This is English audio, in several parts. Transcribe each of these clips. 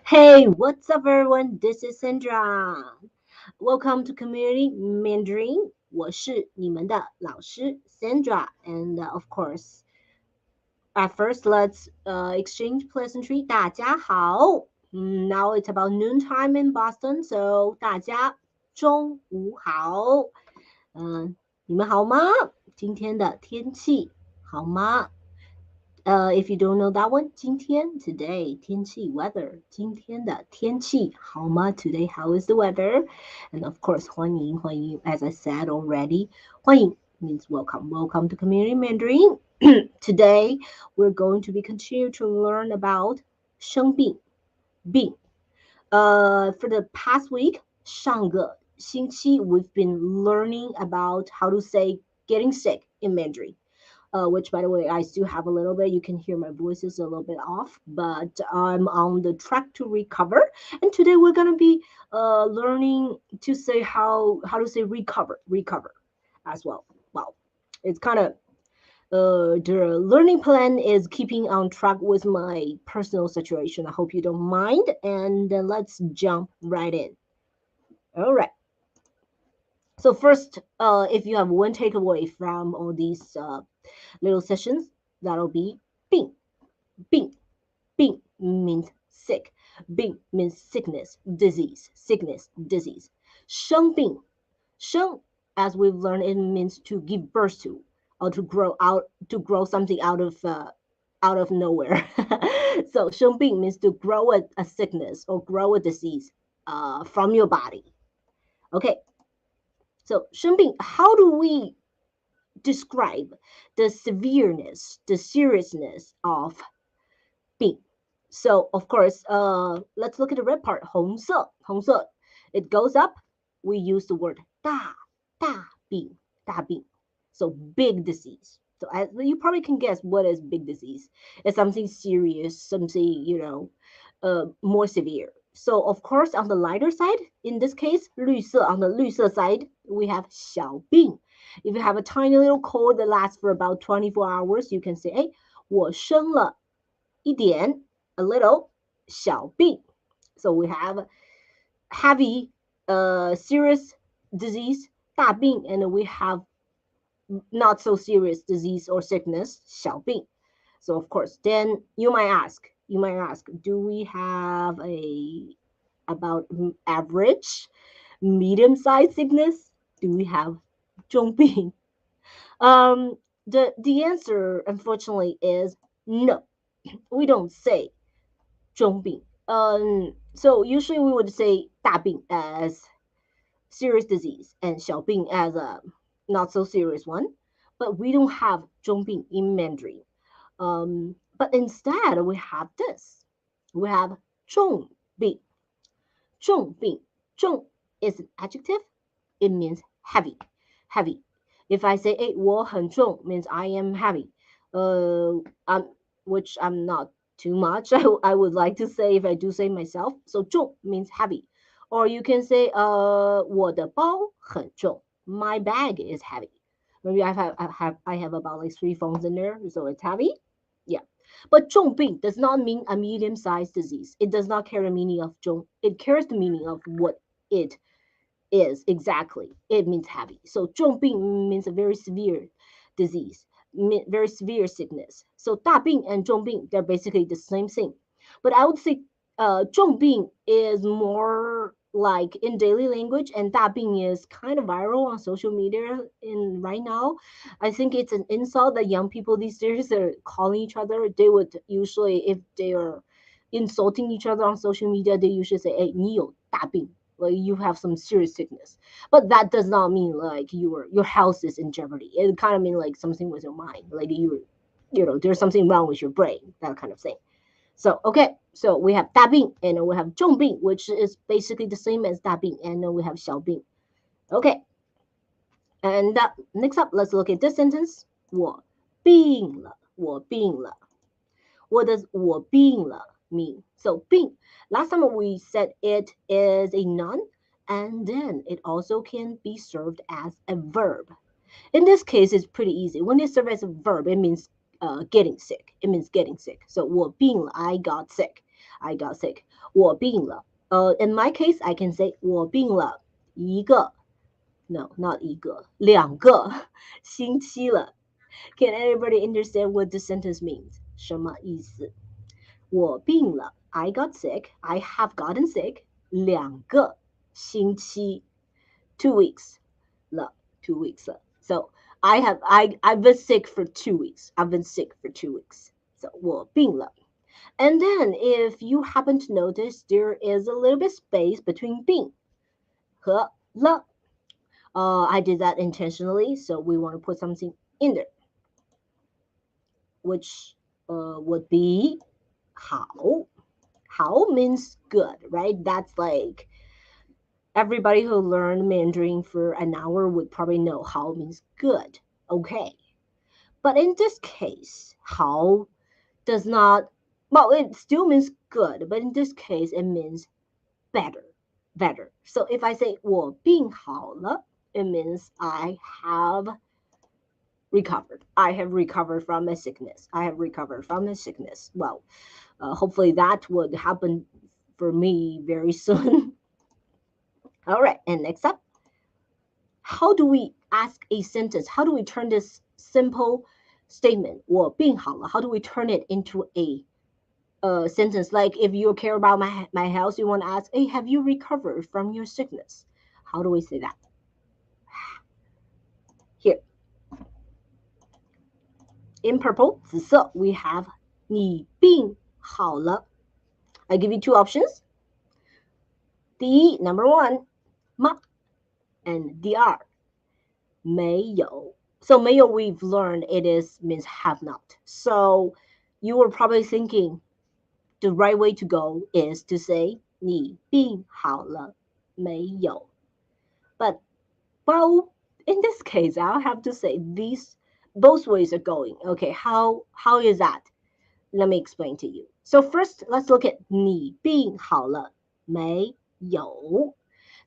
Hey, what's up, everyone? This is Sandra. Welcome to Community Mandarin. 我是你们的老师 Sandra, and of course, at first, let's exchange pleasantry. 大家好. Now it's about noontime in Boston, so 大家中午好。你们好吗？今天的天气好吗？If you don't know that one, 今天 today 天气 weather 今天的天气好吗 today how is the weather? And of course 欢迎 as I said already 欢迎 means welcome to Community Mandarin. Today we're going to be continue to learn about 生病 for the past week 上个星期 we've been learning about how to say getting sick in Mandarin. Which, by the way, I still have a little bit. You can hear my voice is a little bit off, but I'm on the track to recover. And today we're gonna be learning to say how to say recover as well. Well, it's kind of the learning plan is keeping on track with my personal situation. I hope you don't mind. And let's jump right in. All right. So first, if you have one takeaway from all these little sessions, that'll be 病 means sick. 病 means sickness, disease. 生病 as we've learned, it means to give birth to or to grow something out of nowhere. So 生病 means to grow a sickness or grow a disease from your body. Okay. So 生病, how do we describe the severeness, the seriousness of 病? So of course, let's look at the red part. 红色, it goes up. We use the word 大病. So big disease. So as you probably can guess what is big disease. It's something serious, something more severe. So of course, on the lighter side, in this case, 绿色, on the 绿色 side, we have 小病. If you have a tiny little cold that lasts for about 24 hours, you can say, 哎，我生了一点 a little 小病. So we have heavy, serious disease, 大病, and we have not so serious disease or sickness, 小病. So of course, then you might ask, do we have about average, medium-sized sickness? Do we have 中病? The answer, unfortunately, is no. We don't say 中病. So usually we would say 大病 as serious disease and 小病 as a not so serious one, but we don't have 中病 in Mandarin. But instead we have this. We have 重病. 重is an adjective. It means heavy. If I say 我很重 means I am heavy. Which I'm not too much. I would like to say if I do say myself. So 重 means heavy. Or you can say 我的包很重. My bag is heavy. Maybe I have about like 3 phones in there, so it's heavy. Yeah. But 重病 does not mean a medium-sized disease. It does not carry the meaning of 重. It carries the meaning of what it is exactly. It means heavy. So 重病 means a very severe disease, very severe sickness. So 大病 and 重病, they're basically the same thing. But I would say 重病 is more like in daily language, and 大病 is kind of viral on social media in right now. I think it's an insult that young people these days are calling each other. They would usually, if they are insulting each other on social media, they usually say, 哎，你有大病. Like you have some serious sickness. But that does not mean like your health is in jeopardy. It kind of means like something with your mind. Like there's something wrong with your brain, that kind of thing. So, okay, so we have 大病 and we have 重病, which is basically the same as 大病, and then we have 小病. Okay, and next up, let's look at this sentence. 我病了. What does 我病了 mean? So, 病, last time we said it is a noun, and then it also can be served as a verb. In this case, it's pretty easy. When it serves as a verb, it means getting sick. So 我病了, I got sick. I got sick. 我病了. In my case, I can say 我病了一个 no, not 一个两个星期了. Can anybody understand what the sentence means? 什么意思？我病了 I got sick. I have gotten sick. 两个星期 2 weeks 了 2 weeks 了. So I've been sick for 2 weeks. I've been sick for 2 weeks. So 我病了. And then if you happen to notice, there is a little bit space between 病和了. I did that intentionally, so we want to put something in there, which would be 好. 好 means good, right? That's like everybody who learned Mandarin for an hour would probably know 好 means good, okay. But in this case, 好 does not, well, it still means good, but in this case, it means better. So if I say 我病好了, it means I have recovered. I have recovered from a sickness. Well, hopefully that would happen for me very soon. All right, and next up, how do we ask a sentence? How do we turn this simple statement, 我病好了, how do we turn it into a sentence? Like if you care about my health, you want to ask, hey, have you recovered from your sickness? How do we say that? Here. In purple, 紫色, we have 你病好了. I give you two options. 第一, number one, 吗 and 第二, 没有. So 没有 we've learned it is means have not. So you were probably thinking the right way to go is to say 你病好了没有. But well, in this case, I'll have to say these both ways are going. Okay, how is that? Let me explain to you. So first, let's look at 你病好了没有.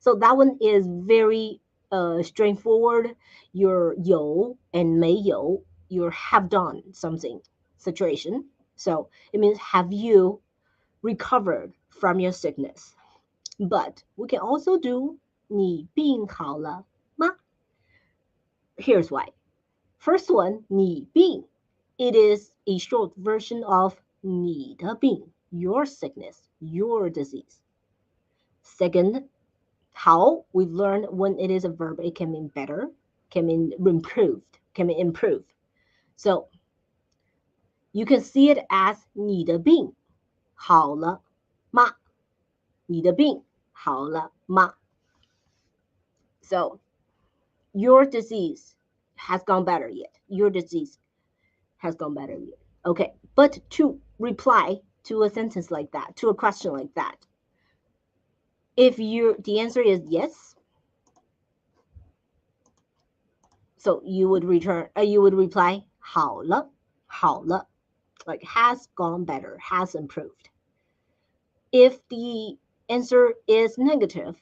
So that one is very straightforward. Your 有 and 没有, you have done something situation. So it means have you recovered from your sickness. But we can also do 你病好了吗? Here's why. First one, 你病, it is a short version of 你的病, your sickness, your disease. Second, how we've learned when it is a verb, it can mean better, can mean improved, can mean improved. So you can see it as 你的病好了吗? 你的病好了吗? So your disease has gone better yet. Your disease has gone better yet. Okay, but to reply to a sentence like that, to a question like that, if the answer is yes, so you would reply 好了, like has gone better, has improved. If the answer is negative,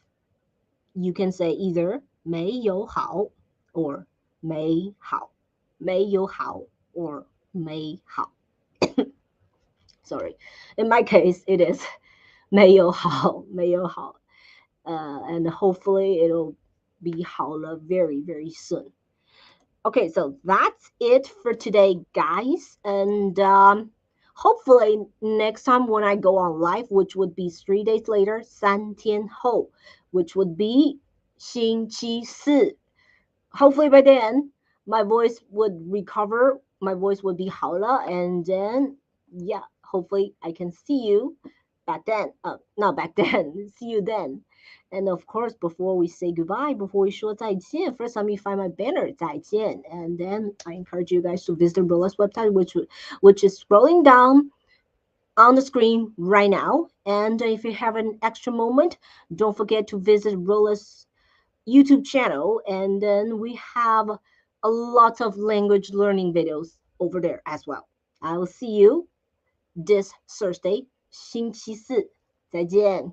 you can say either 没有好 or 没好, 没有好 or 没好. Sorry. In my case, it is 没有好, 没有好. And hopefully it'll be 好了 very, very soon. Okay, so that's it for today, guys. And hopefully next time when I go on live, which would be 3 days later, 三天后, which would be 星期四. Hopefully by then, my voice would recover. My voice would be 好了, and then, yeah, hopefully I can see you back then. Not back then. See you then. And of course, before we say goodbye, before we 说再见, first let me find my banner 再见, and then I encourage you guys to visit Rolla's website, which is scrolling down on the screen right now. And if you have an extra moment, don't forget to visit Rolla's YouTube channel, and then we have a lot of language learning videos over there as well. I will see you this Thursday, 星期四，再见。